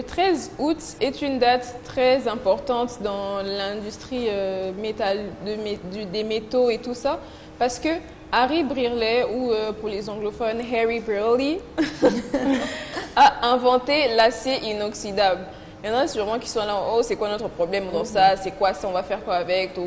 Le 13 août est une date très importante dans l'industrie des métaux et tout ça, parce que Harry Brearley, ou pour les anglophones, Harry Brearley, a inventé l'acier inoxydable. Il y en a sûrement qui sont là, oh, c'est quoi notre problème dans ça? C'est quoi ça? On va faire quoi avec?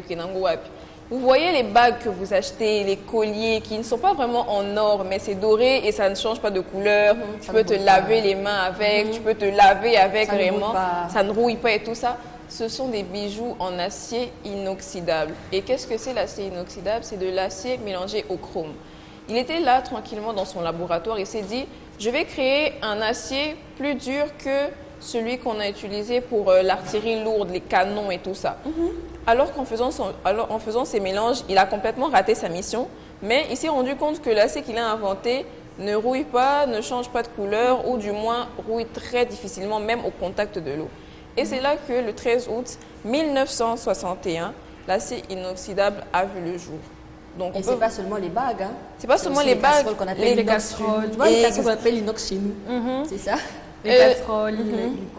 Vous voyez les bagues que vous achetez, les colliers qui ne sont pas vraiment en or, mais c'est doré et ça ne change pas de couleur. Tu peux te laver les mains avec, tu peux te laver avec vraiment. Ça ne rouille pas et tout ça. Ce sont des bijoux en acier inoxydable. Et qu'est-ce que c'est l'acier inoxydable? C'est de l'acier mélangé au chrome. Il était là tranquillement dans son laboratoire et s'est dit, je vais créer un acier plus dur que celui qu'on a utilisé pour l'artillerie lourde, les canons et tout ça. Alors qu'en faisant ces mélanges, il a complètement raté sa mission, mais il s'est rendu compte que l'acier qu'il a inventé ne rouille pas, ne change pas de couleur, ou du moins rouille très difficilement, même au contact de l'eau. Et c'est là que le 13 août 1961, l'acier inoxydable a vu le jour. Donc, et c'est pas seulement les bagues, hein. C'est pas seulement les bagues, qu'on appelle les casseroles. Tu vois, les casseroles qu'on appelle l'inox chez nous. C'est ça. Les casseroles,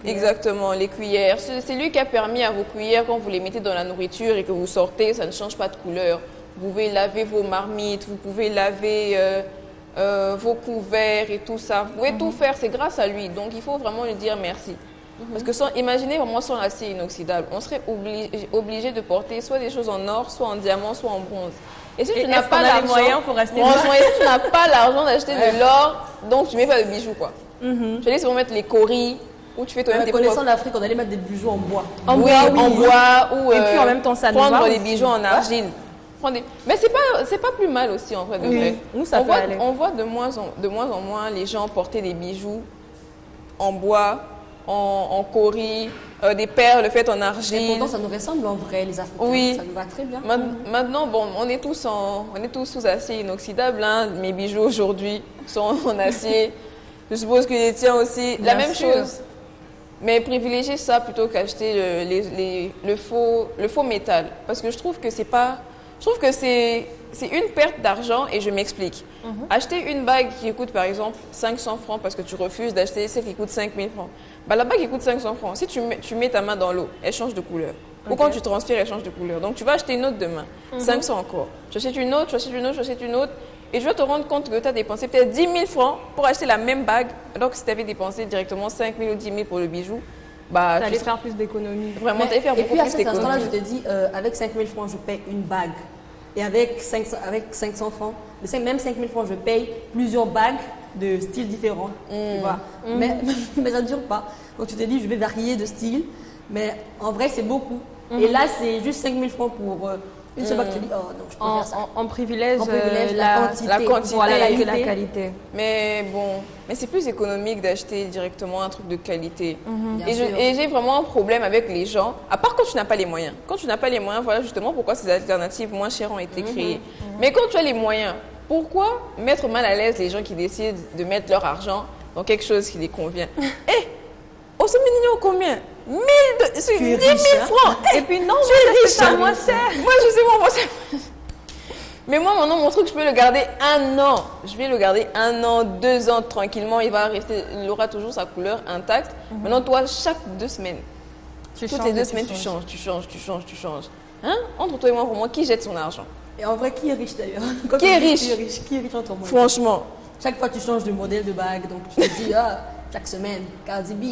les exactement, les cuillères. C'est lui qui a permis à vos cuillères, quand vous les mettez dans la nourriture et que vous sortez, ça ne change pas de couleur. Vous pouvez laver vos marmites, vous pouvez laver vos couverts et tout ça. Vous pouvez tout faire, c'est grâce à lui. Donc, il faut vraiment lui dire merci. Parce que imaginez vraiment sans l'acier inoxydable, on serait obligé de porter soit des choses en or, soit en diamant, soit en bronze. Et si tu n'as pas l'argent, moyens pour acheter si tu n'as pas l'argent d'acheter de l'or, donc tu mets pas de bijoux quoi. Je te dis, c'est pour mettre les coris, ou tu fais toi-même tes connaissant l'Afrique, on allait mettre des bijoux en bois. En bois, ou et puis en même temps ça prendre des bijoux en argile. Mais c'est pas plus mal aussi en vrai de vrai. On voit de moins en moins les gens porter des bijoux en bois, en cori, des perles faites en argile. Et pourtant, ça nous ressemble en vrai, les Africains. Oui. Ça nous va très bien. Maintenant, bon, on est tous sous acier inoxydable. Hein. Mes bijoux aujourd'hui sont en acier. Je suppose que les tiens aussi. La même chose. Mais privilégiez ça plutôt qu'acheter le faux métal. Parce que je trouve que c'est une perte d'argent et je m'explique. Acheter une bague qui coûte par exemple 500 francs parce que tu refuses d'acheter celle qui coûte 5000 francs. Bah, la bague qui coûte 500 francs, si tu mets ta main dans l'eau, elle change de couleur. Ou quand tu transpires, elle change de couleur. Donc tu vas acheter une autre demain, 500 encore. Tu achètes une autre, tu achètes une autre, tu achètes une autre. Et tu vas te rendre compte que tu as dépensé peut-être 10 000 francs pour acheter la même bague. Alors que si tu avais dépensé directement 5 000 ou 10 000 pour le bijou, bah, tu allais faire plus d'économies. Vraiment, tu allais faire beaucoup plus d'économies. Et puis à cet instant-là, je te dis, avec 5 000 francs, je paye une bague. Et avec 500 francs, même 5 000 francs, je paye plusieurs bagues de styles différents. Tu vois. Mais ça ne dure pas. Donc tu te dis, je vais varier de style. Mais en vrai, c'est beaucoup. Et là, c'est juste 5 000 francs pour une seule bague. Tu te dis, oh non, je préfère ça. On privilège, la quantité. Voilà, que la qualité. Mais bon, c'est plus économique d'acheter directement un truc de qualité. Et j'ai vraiment un problème avec les gens, à part quand tu n'as pas les moyens. Quand tu n'as pas les moyens, voilà justement pourquoi ces alternatives moins chères ont été créées. Mais quand tu as les moyens, pourquoi mettre mal à l'aise les gens qui décident de mettre leur argent dans quelque chose qui les convient? Au Mignon, combien? 10 000 francs. Et puis non, tu es riche, ça moins cher. Moi, je sais, moi, c'est... Mais moi, maintenant, mon truc, je peux le garder 1 an. Je vais le garder 1 an, 2 ans, tranquillement. Il aura toujours sa couleur intacte. Maintenant, toi, chaque 2 semaines, toutes les 2 semaines, tu changes. Hein? Entre toi et moi, pour moi, qui jette son argent? Et en vrai, qui est riche d'ailleurs? Qui est riche? Qui est riche entre moi? Franchement. Chaque fois, tu changes de modèle de bague. Donc, tu te dis, chaque semaine, Cardi B.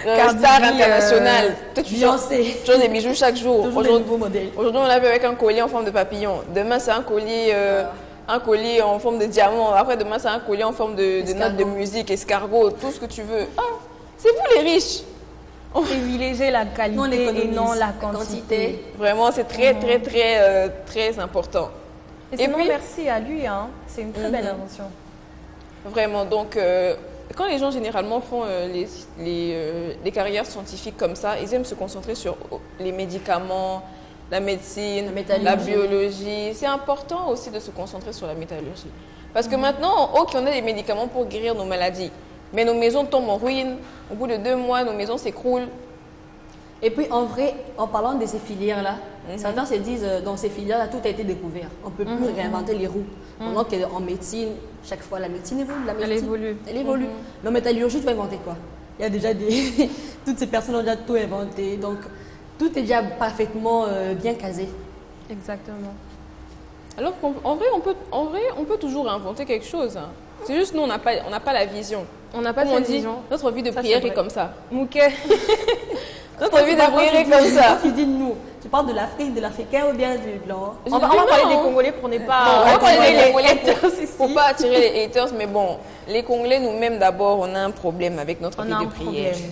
Star internationale. Toi, tu changes des bijoux chaque jour. Aujourd'hui, on l'a vu avec un collier en forme de papillon. Demain, c'est un collier en forme de diamant. Après, demain, c'est un collier en forme de note de musique, escargot, tout ce que tu veux. C'est vous les riches. On privilégie la qualité et non la quantité. Vraiment, c'est très, très, très, très important. Et puis, merci à lui. Hein. C'est une très belle invention. Vraiment. Donc, quand les gens généralement font les carrières scientifiques comme ça, ils aiment se concentrer sur les médicaments, la médecine, la biologie. C'est important aussi de se concentrer sur la métallurgie. Parce que maintenant, on a des médicaments pour guérir nos maladies. Mais nos maisons tombent en ruine. Au bout de 2 mois, nos maisons s'écroulent. Et puis, en vrai, en parlant de ces filières-là, certains se disent, dans ces filières-là, tout a été découvert. On ne peut plus réinventer les roues. Pendant qu'en médecine, chaque fois, la médecine évolue. Elle évolue. Mais en métallurgie, tu vas inventer quoi? il y a déjà des... Toutes ces personnes ont déjà tout inventé. Donc, tout est déjà parfaitement bien casé. Exactement. Alors qu'en vrai, on peut toujours inventer quelque chose. Hein. C'est juste nous, on n'a pas la vision. On n'a pas cette vision. Notre vie de Ça, prière c'est est vrai. comme ça. Mouquet. Notre vie de prière est comme ça. Tu dis nous. Tu parles de l'Afrique, de l'Africain ou bien du blanc? On va parler des Congolais pour ne pas... Non, on va parler des Congolais haters ici. pour pas attirer les haters, mais bon, les Congolais nous-mêmes d'abord, on a un problème avec notre On vie a de un prière. problème.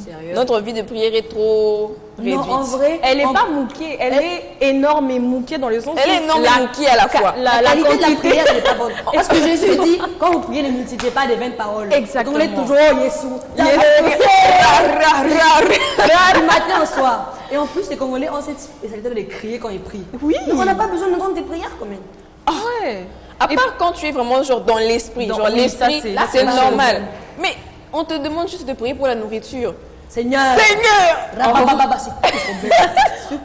Sérieux? Notre vie de prière est trop réduite. Non, en vrai, Elle n'est pas mouquée, elle est énorme et mouquée dans le sens Elle est énorme et mouquée à la fois. La qualité de la prière n'est pas bonne. Parce que Jésus dit, quand vous priez, ne multipliez pas des vaines paroles. Exactement. Donc on est toujours, oh, Yesu. Du matin au soir. Et en plus, les Congolais ont cette spécialité de les crier quand ils prient. Oui. Donc on n'a pas besoin d'entendre des prières quand même. Ouais. À part quand tu es vraiment genre dans l'esprit, Dans- genre oui, l'esprit, ça, c'est- là, c'est c'est pas normal. raison. Mais on te demande juste de prier pour la nourriture. Seigneur. Seigneur! Rabababa, c'est quoi le problème?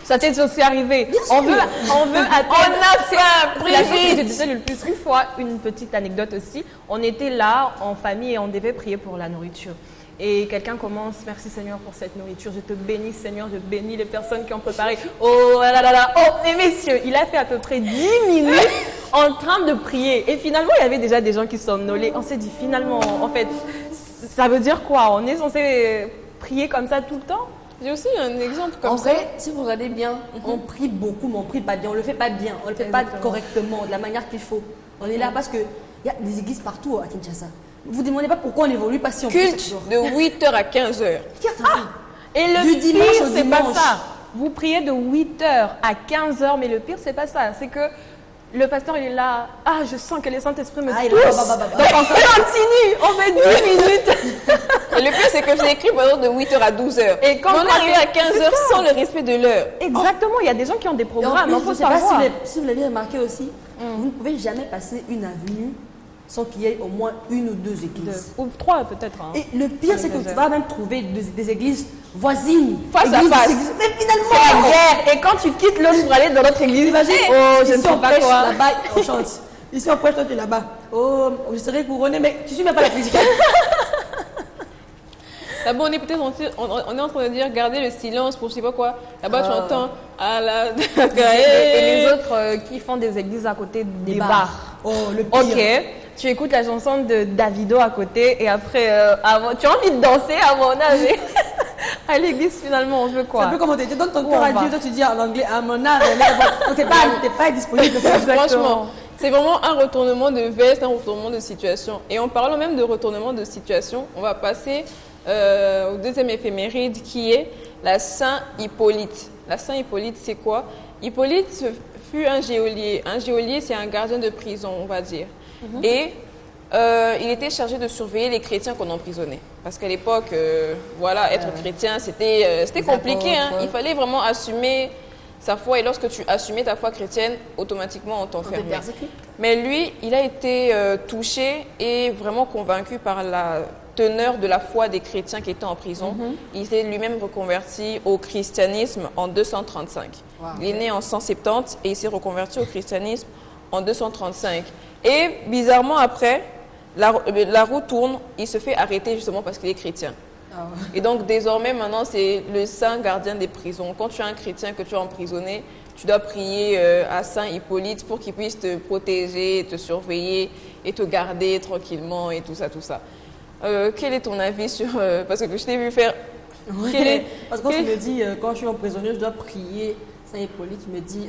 Ça t'est aussi arrivé. On veut atteindre. On a faim, C'est la chose que je Brigitte! disais le plus. Une fois, une petite anecdote aussi. On était là en famille et on devait prier pour la nourriture. Et quelqu'un commence, merci Seigneur pour cette nourriture, je te bénis Seigneur, je bénis les personnes qui ont préparé. Oh là là là, oh mais messieurs, il a fait à peu près 10 minutes en train de prier. Et finalement, il y avait déjà des gens qui somnolaient. On s'est dit finalement, en fait, ça veut dire quoi? On est censé prier comme ça tout le temps? J'ai aussi un exemple En comme ça. vrai, si vous regardez bien, on prie beaucoup, mais on prie pas bien. On le fait pas bien, on le fait pas Exactement. correctement, de la manière qu'il faut. On est là parce que il y a des églises partout à Kinshasa. Vous demandez pas pourquoi on évolue pas si on prie chaque Culte jour. de 8h à 15h. Et le Du dimanche pire, au c'est pas dimanche. ça. Vous priez de 8h à 15h, mais le pire, c'est pas ça. C'est que le pasteur, il est là. Ah, je sens que le Saint-Esprit me Ah, il touche. est Donc là, on continue, on fait 10 minutes. Et le pire, c'est que j'ai écrit pendant de 8h à 12h. Et quand Mais on on est arrivé à arrive- 15h sans le respect de l'heure. Exactement, il y a des gens qui ont des Et en programmes, plus, il faut je sais pas savoir. si vous l'avez remarqué aussi, vous ne pouvez jamais passer une avenue sans qu'il y ait au moins une ou deux églises. Ou 3 peut-être. Hein. Et le pire, c'est que tu vas même trouver des églises voisines. Face à Églises- face. Mais finalement, C'est la guerre. Et quand tu quittes l'autre pour aller dans notre église, imagine, oh, je ne ici sais on pas prêche quoi. là-bas, on chante. Ici on prêche, toi tu es là-bas. Oh, je serai couronné, mais tu suis même pas la musique. D'abord, on est peut-être on est en train de dire gardez le silence pour je sais pas quoi. Là-bas, tu entends à la. Et les autres qui font des églises à côté des bars. Oh, le pire. Ok, tu écoutes la chanson de Davido à côté et après, tu as envie de danser avant d'aller à l'église finalement, on veut C'est quoi? un peu comme on dit, tu donnes ton Où cœur on à va? Dieu, toi tu dis en anglais, à mon âme, donc t'es pas disponible. Franchement, c'est vraiment un retournement de veste, un retournement de situation. Et en parlant même de retournement de situation, on va passer au deuxième éphéméride qui est la Saint Hippolyte. La Saint Hippolyte, c'est quoi? Hippolyte fut un geôlier. Un geôlier, c'est un gardien de prison, on va dire. Et il était chargé de surveiller les chrétiens qu'on emprisonnait. Parce qu'à l'époque, voilà, être chrétien, c'était compliqué. Hein. Il fallait vraiment assumer sa foi. Et lorsque tu assumais ta foi chrétienne, automatiquement, on t'enfermait. Mais lui, il a été touché et vraiment convaincu par la teneur de la foi des chrétiens qui étaient en prison. Il s'est lui-même reconverti au christianisme en 235. Wow. Il est né en 170 et il s'est reconverti au christianisme en 235. Et bizarrement après, la roue tourne, il se fait arrêter justement parce qu'il est chrétien. Et donc désormais maintenant c'est le saint gardien des prisons. Quand tu es un chrétien que tu as emprisonné, tu dois prier à Saint Hippolyte pour qu'il puisse te protéger, te surveiller et te garder tranquillement et tout ça, tout ça. Quel est ton avis sur... parce que je t'ai vu faire... Ouais, parce que quand tu me dis, quand je suis emprisonné, je dois prier Saint Hippolyte, tu me dis,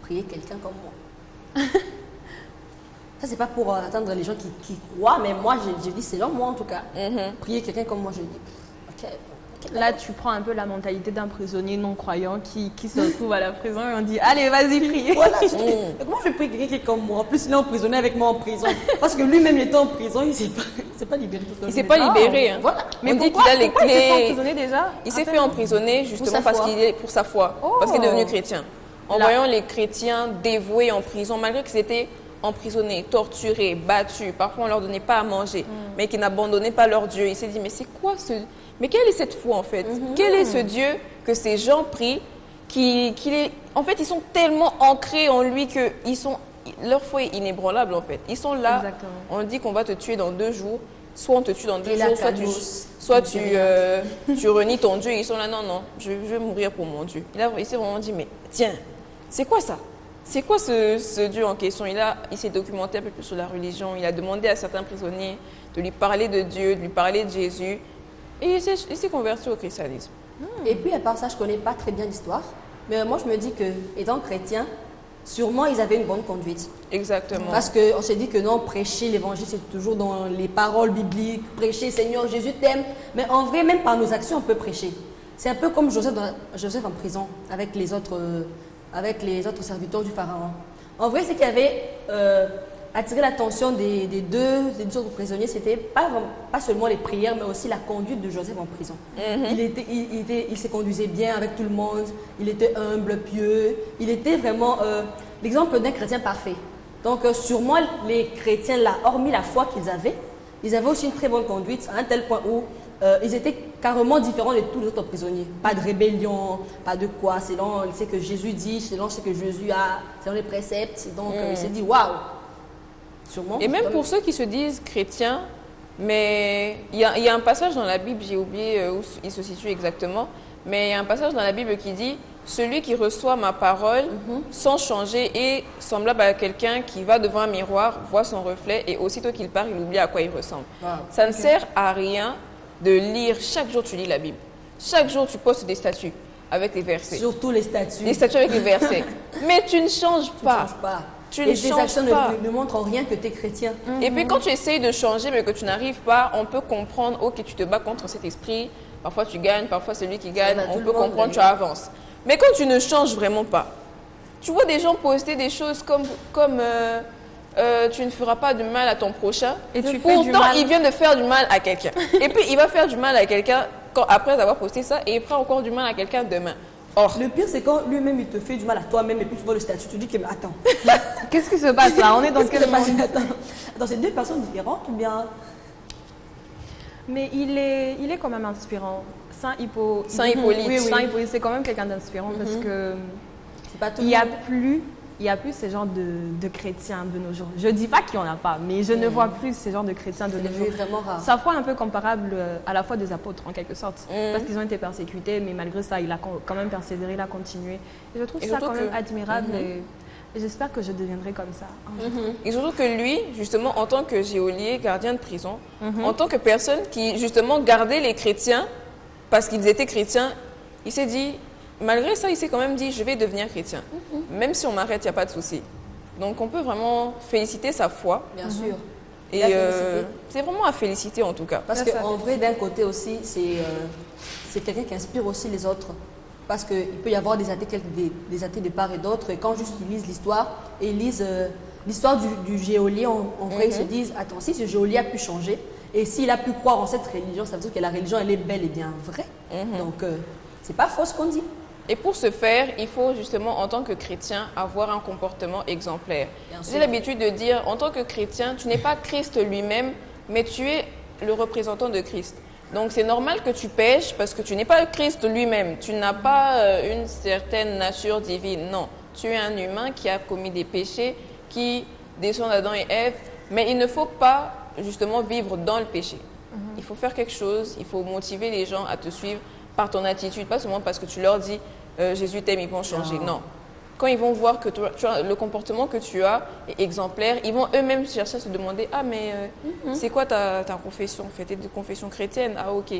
prier quelqu'un comme moi. Ça, c'est pas pour attendre les gens qui croient, mais moi, je dis, selon moi en tout cas, prier quelqu'un comme moi, je dis, ok. Là, tu prends un peu la mentalité d'un prisonnier non-croyant qui se retrouve à la prison et on dit allez, vas-y, prie. Voilà, comment je vais prier quelqu'un qui est comme moi? En plus, il est emprisonné avec moi en prison. Parce que lui-même, il était en prison, il s'est pas libéré tout seul. Il s'est pas libéré. Hein. Voilà. Mais on dit pourquoi, qu'il a les pourquoi il s'est fait clés. emprisonner déjà? Il s'est fait emprisonner justement parce qu'il est pour sa foi, parce qu'il est devenu chrétien. En voyant les chrétiens dévoués en prison, malgré qu'ils étaient emprisonnés, torturés, battus, parfois on leur donnait pas à manger, mais qui n'abandonnaient pas leur Dieu. Il s'est dit mais c'est quoi ce... Mais quelle est cette foi en fait? Quel est ce Dieu que ces gens prient En fait, ils sont tellement ancrés en lui que leur foi est inébranlable en fait. Ils sont là, Exactement. on dit qu'on va te tuer dans 2 jours soit on te tue dans 2 Et la jours, calmos. soit tu renies ton Dieu. Et ils sont là, non, non, je veux mourir pour mon Dieu. Il s'est vraiment dit, mais tiens, c'est quoi ça? C'est quoi ce Dieu en question? Il s'est documenté un peu plus sur la religion. Il a demandé à certains prisonniers de lui parler de Dieu, de lui parler de Jésus. Et il s'est converti au christianisme. Et puis, à part ça, je ne connais pas très bien l'histoire. Mais moi, je me dis que, étant chrétien, sûrement, ils avaient une bonne conduite. Exactement. Parce qu'on s'est dit que non, prêcher l'évangile, c'est toujours dans les paroles bibliques. Prêcher, Seigneur, Jésus t'aime. Mais en vrai, même par nos actions, on peut prêcher. C'est un peu comme Joseph en prison, avec les autres serviteurs du Pharaon. En vrai, c'est qu'il y avait attiré l'attention des deux autres prisonniers. C'était pas seulement les prières, mais aussi la conduite de Joseph en prison. Il se conduisait bien avec tout le monde. Il était humble, pieux. Il était vraiment l'exemple d'un chrétien parfait. Donc, sûrement, les chrétiens, là, hormis la foi qu'ils avaient, ils avaient aussi une très bonne conduite, à un tel point où ils étaient carrément différents de tous les autres prisonniers. Pas de rébellion, pas de quoi, selon ce que Jésus dit, selon ce que Jésus a, selon les préceptes. Donc, il s'est dit, waouh! Sûrement. Et même pour ceux qui se disent chrétiens, mais il y a un passage dans la Bible, j'ai oublié où il se situe exactement, mais il y a un passage dans la Bible qui dit « Celui qui reçoit ma parole sans changer est semblable à quelqu'un qui va devant un miroir, voit son reflet et aussitôt qu'il part, il oublie à quoi il ressemble. Wow. Ça ne sert à rien de lire, chaque jour tu lis la Bible. Chaque jour tu postes des statuts avec les versets. Surtout les statuts. Les statuts avec les versets. Mais tu ne changes pas. Et tes actions ne montrent en rien que tu es chrétien. Et puis quand tu essayes de changer mais que tu n'arrives pas, on peut comprendre, ok, tu te bats contre cet esprit, parfois tu gagnes, parfois c'est lui qui gagne, on peut comprendre, tu avances. Mais quand tu ne changes vraiment pas, tu vois des gens poster des choses comme tu ne feras pas de mal à ton prochain, et tu pourtant fais du mal. Il vient de faire du mal à quelqu'un. Et puis il va faire du mal à quelqu'un après avoir posté ça et il fera encore du mal à quelqu'un demain. Or, le pire, c'est quand lui-même, il te fait du mal à toi-même et puis tu vois le statut, tu dis que, mais attends. Qu'est-ce qui se passe là? On est dans quel monde? Attends, c'est deux personnes différentes ou bien? Mais il est quand même inspirant. Saint Hippolyte. Oui. Saint Hippolyte, c'est quand même quelqu'un d'inspirant parce que C'est pas tout il le n'y a monde. plus ce genre de chrétiens de nos jours. Je ne dis pas qu'il n'y en a pas, mais je ne vois plus ce genre de chrétiens de nos jours. C'est vraiment rare. Sa foi est un peu comparable à la foi des apôtres en quelque sorte. Parce qu'ils ont été persécutés, mais malgré ça, il a quand même persévéré, il a continué. Et je trouve ça quand même admirable et j'espère que je deviendrai comme ça. Et surtout que lui, justement, en tant que geôlier, gardien de prison, en tant que personne qui, justement, gardait les chrétiens parce qu'ils étaient chrétiens, il s'est dit, malgré ça, il s'est quand même dit, je vais devenir chrétien. Même si on m'arrête, il n'y a pas de souci. Donc, on peut vraiment féliciter sa foi. Bien sûr. Et c'est vraiment à féliciter, en tout cas. Parce qu'en vrai, d'un côté aussi, c'est quelqu'un qui inspire aussi les autres. Parce qu'il peut y avoir des athées de part et d'autre. Et quand juste ils lisent l'histoire, et ils lisent l'histoire du geôlier, en vrai, ils se disent, attends, si ce geôlier a pu changer, et s'il a pu croire en cette religion, ça veut dire que la religion, elle est belle et bien vraie. Donc, c'est pas faux ce qu'on dit. Et pour ce faire, il faut justement, en tant que chrétien, avoir un comportement exemplaire. J'ai l'habitude de dire, en tant que chrétien, tu n'es pas Christ lui-même, mais tu es le représentant de Christ. Donc, c'est normal que tu pêches parce que tu n'es pas Christ lui-même. Tu n'as pas une certaine nature divine. Non, tu es un humain qui a commis des péchés, qui descend d'Adam et Ève. Mais il ne faut pas, justement, vivre dans le péché. Il faut faire quelque chose, il faut motiver les gens à te suivre par ton attitude, pas seulement parce que tu leur dis Jésus t'aime, ils vont changer. Non. Quand ils vont voir que le comportement que tu as est exemplaire, ils vont eux-mêmes chercher à se demander ah mais c'est quoi ta confession? Faites de confession chrétienne? Ah ok.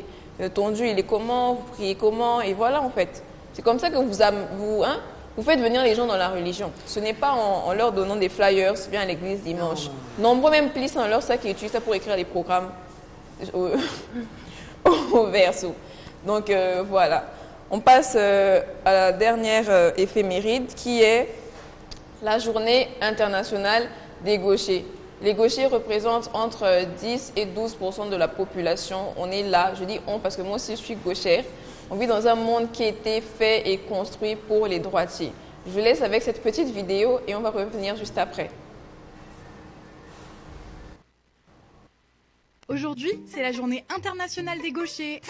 Ton Dieu il est comment? Vous priez comment? Et voilà en fait. C'est comme ça que vous faites venir les gens dans la religion. Ce n'est pas en leur donnant des flyers, viens à l'église dimanche. Nombreux même plissent dans leur sac et utilisent ça pour écrire des programmes au verso. Donc voilà. On passe à la dernière éphéméride qui est la journée internationale des gauchers. Les gauchers représentent entre 10 et 12% de la population. On est là, je dis on parce que moi aussi je suis gauchère. On vit dans un monde qui a été fait et construit pour les droitiers. Je vous laisse avec cette petite vidéo et on va revenir juste après. Aujourd'hui, c'est la journée internationale des gauchers.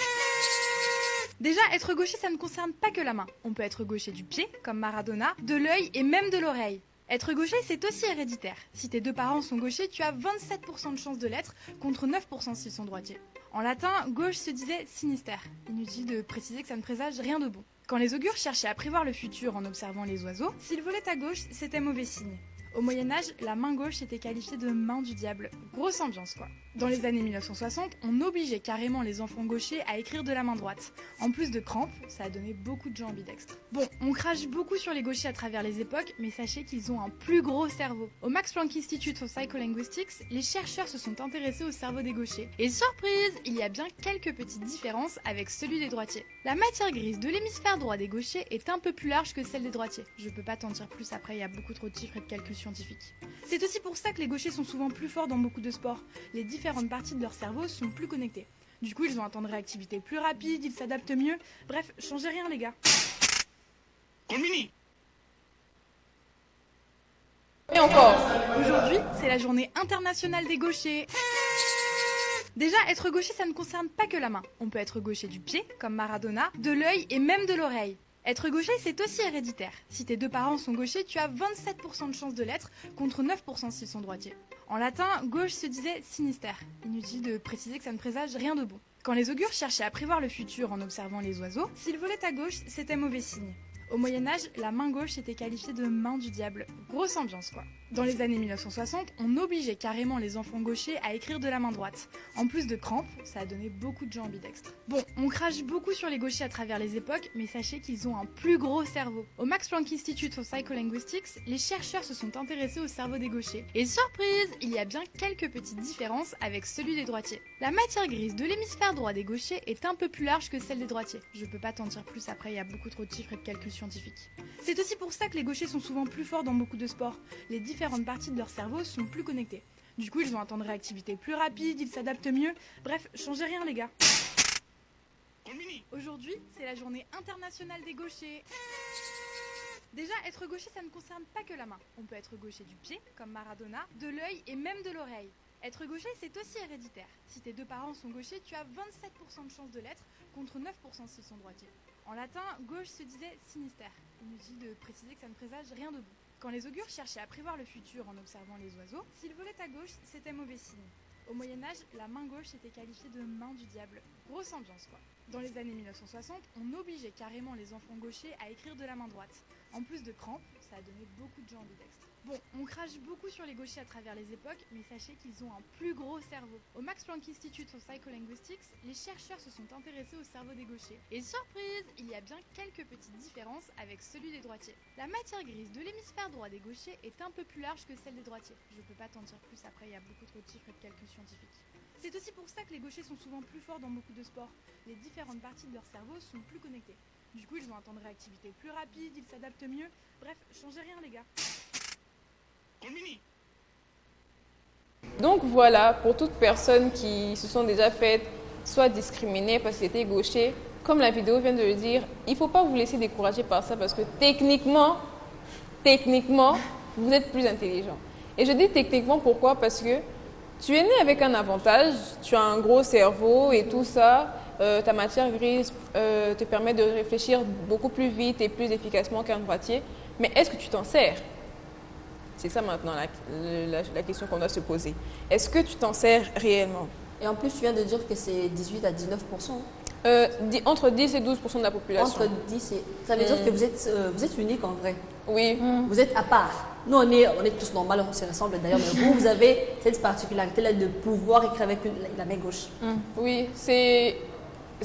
Déjà, être gaucher, ça ne concerne pas que la main. On peut être gaucher du pied, comme Maradona, de l'œil et même de l'oreille. Être gaucher, c'est aussi héréditaire. Si tes deux parents sont gauchers, tu as 27% de chances de l'être, contre 9% s'ils sont droitiers. En latin, gauche se disait sinister. Inutile de préciser que ça ne présage rien de bon. Quand les augures cherchaient à prévoir le futur en observant les oiseaux, s'ils volaient à gauche, c'était mauvais signe. Au Moyen-Âge, la main gauche était qualifiée de main du diable. Grosse ambiance quoi. Dans les années 1960, on obligeait carrément les enfants gauchers à écrire de la main droite. En plus de crampes, ça a donné beaucoup de gens ambidextres. Bon, on crache beaucoup sur les gauchers à travers les époques, mais sachez qu'ils ont un plus gros cerveau. Au Max Planck Institute for Psycholinguistics, les chercheurs se sont intéressés au cerveau des gauchers. Et surprise, il y a bien quelques petites différences avec celui des droitiers. La matière grise de l'hémisphère droit des gauchers est un peu plus large que celle des droitiers. Je peux pas t'en dire plus, après il y a beaucoup trop de chiffres et de calculs scientifiques. C'est aussi pour ça que les gauchers sont souvent plus forts dans beaucoup de sports. Les différentes parties de leur cerveau sont plus connectées. Du coup, ils ont un temps de réactivité plus rapide, ils s'adaptent mieux. Bref, changez rien les gars. Et encore. Aujourd'hui, c'est la journée internationale des gauchers. Déjà, être gaucher, ça ne concerne pas que la main. On peut être gaucher du pied, comme Maradona, de l'œil et même de l'oreille. Être gaucher, c'est aussi héréditaire. Si tes deux parents sont gauchers, tu as 27% de chances de l'être, contre 9% s'ils sont droitiers. En latin, gauche se disait sinister. Inutile de préciser que ça ne présage rien de bon. Quand les augures cherchaient à prévoir le futur en observant les oiseaux, s'ils volaient à gauche, c'était mauvais signe. Au Moyen-Âge, la main gauche était qualifiée de main du diable. Grosse ambiance quoi. Dans les années 1960, on obligeait carrément les enfants gauchers à écrire de la main droite. En plus de crampes, ça a donné beaucoup de gens ambidextres. Bon, on crache beaucoup sur les gauchers à travers les époques, mais sachez qu'ils ont un plus gros cerveau. Au Max Planck Institute for Psycholinguistics, les chercheurs se sont intéressés au cerveau des gauchers. Et surprise, il y a bien quelques petites différences avec celui des droitiers. La matière grise de l'hémisphère droit des gauchers est un peu plus large que celle des droitiers. Je peux pas t'en dire plus, après il y a beaucoup trop de chiffres et de calculs scientifiques. C'est aussi pour ça que les gauchers sont souvent plus forts dans beaucoup de sports. Les différentes parties de leur cerveau sont plus connectées. Du coup, ils ont un temps de réactivité plus rapide, ils s'adaptent mieux. Bref, changez rien les gars. Aujourd'hui, c'est la journée internationale des gauchers. Déjà, être gaucher, ça ne concerne pas que la main. On peut être gaucher du pied, comme Maradona, de l'œil et même de l'oreille. Être gaucher, c'est aussi héréditaire. Si tes deux parents sont gauchers, tu as 27% de chances de l'être, contre 9% s'ils sont droitiers. En latin, gauche se disait sinister. Inutile de préciser que ça ne présage rien de bon. Quand les augures cherchaient à prévoir le futur en observant les oiseaux, s'ils volaient à gauche, c'était mauvais signe. Au Moyen-Âge, la main gauche était qualifiée de main du diable. Grosse ambiance quoi. Dans les années 1960, on obligeait carrément les enfants gauchers à écrire de la main droite. En plus de crampes, ça a donné beaucoup de gens ambidextres. Bon, on crache beaucoup sur les gauchers à travers les époques, mais sachez qu'ils ont un plus gros cerveau. Au Max Planck Institute for Psycholinguistics, les chercheurs se sont intéressés au cerveau des gauchers. Et surprise, il y a bien quelques petites différences avec celui des droitiers. La matière grise de l'hémisphère droit des gauchers est un peu plus large que celle des droitiers. Je peux pas t'en dire plus, après il y a beaucoup trop de chiffres et de calculs scientifiques. C'est aussi pour ça que les gauchers sont souvent plus forts dans beaucoup de sports. Les différentes parties de leur cerveau sont plus connectées. Du coup, ils ont un temps de réactivité plus rapide, ils s'adaptent mieux. Bref, changez rien les gars. Donc voilà, pour toute personne qui se sont déjà faites soit discriminées parce qu'ils étaient gauchers, comme la vidéo vient de le dire, il ne faut pas vous laisser décourager par ça parce que techniquement, vous êtes plus intelligent. Et je dis techniquement pourquoi? Parce que tu es né avec un avantage, tu as un gros cerveau et tout ça, ta matière grise te permet de réfléchir beaucoup plus vite et plus efficacement qu'un droitier. Mais est-ce que tu t'en sers? C'est ça maintenant la question qu'on doit se poser. Est-ce que tu t'en sers réellement? Et en plus, tu viens de dire que c'est 18 à 19%. Entre 10 et 12% de la population. Entre 10 et... Ça veut dire que vous êtes unique en vrai. Oui. Vous êtes à part. Nous, on est tous normaux, on se ressemble d'ailleurs. Mais vous avez cette particularité-là de pouvoir écrire avec la main gauche. Oui, c'est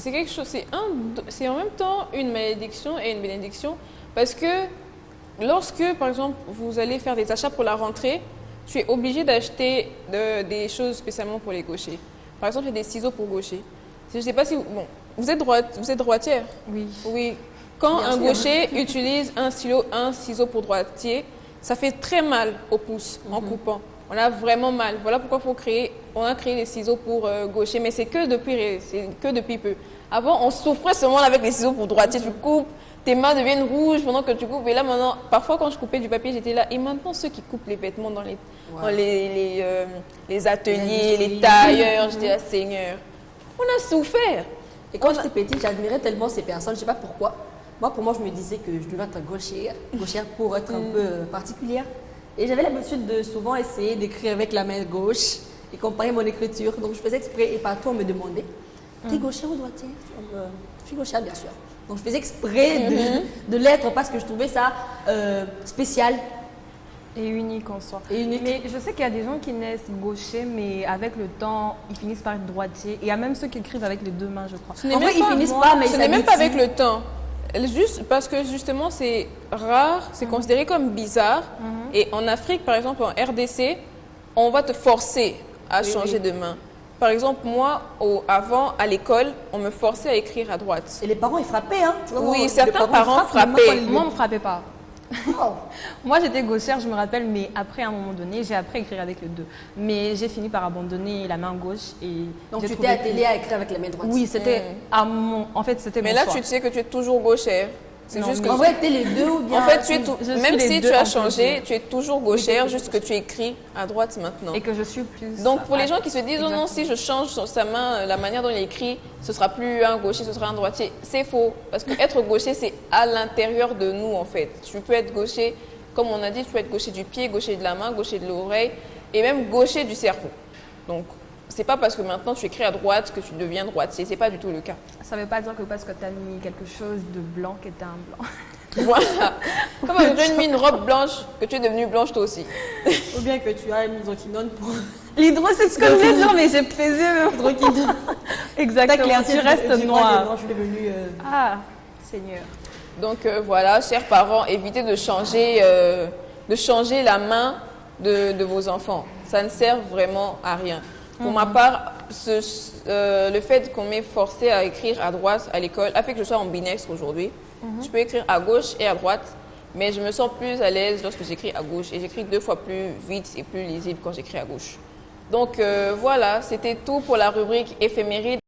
quelque chose... C'est en même temps une malédiction et une bénédiction. Parce que lorsque, par exemple, vous allez faire des achats pour la rentrée, tu es obligé d'acheter des choses spécialement pour les gauchers. Par exemple, il y a des ciseaux pour gauchers. Je ne sais pas si... Bon, vous êtes droitière? Oui. Oui. Quand un gaucher utilise un ciseau pour droitier, ça fait très mal au pouce en coupant. On a vraiment mal. Voilà pourquoi on a créé les ciseaux pour gaucher, mais c'est que depuis peu. Avant, on souffrait seulement avec les ciseaux pour droitier. Tu coupes, tes mains deviennent rouges pendant que tu coupes. Et là, maintenant, parfois, quand je coupais du papier, j'étais là. Et maintenant, ceux qui coupent les vêtements dans les ateliers, les tailleurs, j'étais là, Seigneur. On a souffert. Et quand j'étais petite, j'admirais tellement ces personnes. Je ne sais pas pourquoi. Pour moi, je me disais que je devais être gauchère pour être un peu particulière. Et j'avais l'habitude de souvent essayer d'écrire avec la main gauche et comparer mon écriture. Donc je faisais exprès et partout on me demandait, t'es gaucher ou droitier? Je suis gauchère bien sûr. Donc je faisais exprès de l'être parce que je trouvais ça spécial. Et unique en soi. Et unique. Mais je sais qu'il y a des gens qui naissent gauchers, mais avec le temps, ils finissent par être droitiers. Et il y a même ceux qui écrivent avec les deux mains, je crois. En vrai, ils finissent pas, mais ce n'est même pas avec le temps. Juste parce que justement c'est rare, c'est considéré comme bizarre. Et en Afrique, par exemple en RDC, on va te forcer à changer de main. Par exemple, moi, avant, à l'école, on me forçait à écrire à droite. Et les parents, ils frappaient, hein? Tu vois, oui, certains parents frappaient. Moi, on ne me frappait pas. Oh. Moi, j'étais gauchère, je me rappelle, mais après, à un moment donné, j'ai appris à écrire avec le 2. Mais j'ai fini par abandonner la main gauche. Et donc, tu t'es attelée à écrire avec la main droite? Oui, c'était en fait, c'était mais mon là, choix. tu sais que tu es toujours gauchère. C'est juste que... En vrai, t'es les deux ou bien... En fait, même si tu as changé, plus. tu es toujours gauchère, juste que tu écris à droite maintenant. Et que je suis plus... Donc, pour les gens qui se disent, oh non, si je change sa main, la manière dont il écrit, ce sera plus un gaucher, ce sera un droitier. C'est faux. Parce que être gaucher, c'est à l'intérieur de nous, en fait. Tu peux être gaucher, comme on a dit, tu peux être gaucher du pied, gaucher de la main, gaucher de l'oreille, et même gaucher du cerveau. Donc, c'est pas parce que maintenant tu écris à droite que tu deviens droitier. C'est pas du tout le cas. Ça veut pas dire que parce que tu as mis quelque chose de blanc que tu es un blanc. Voilà. Comme tu as mis une robe blanche, que tu es devenue blanche toi aussi. Ou bien que tu as une hydroquinone pour... L'hydro, c'est ce que je voulais dire, mais j'ai pesé le hydroquinone. Exactement, tu restes noir. Non, je suis devenue... Ah, Seigneur. Donc voilà, chers parents, évitez de changer la main de vos enfants. Ça ne sert vraiment à rien. Pour ma part, le fait qu'on m'ait forcé à écrire à droite à l'école a fait que je sois ambidextre aujourd'hui. Je peux écrire à gauche et à droite, mais je me sens plus à l'aise lorsque j'écris à gauche. Et j'écris 2 fois plus vite et plus lisible quand j'écris à gauche. Donc voilà, c'était tout pour la rubrique éphéméride.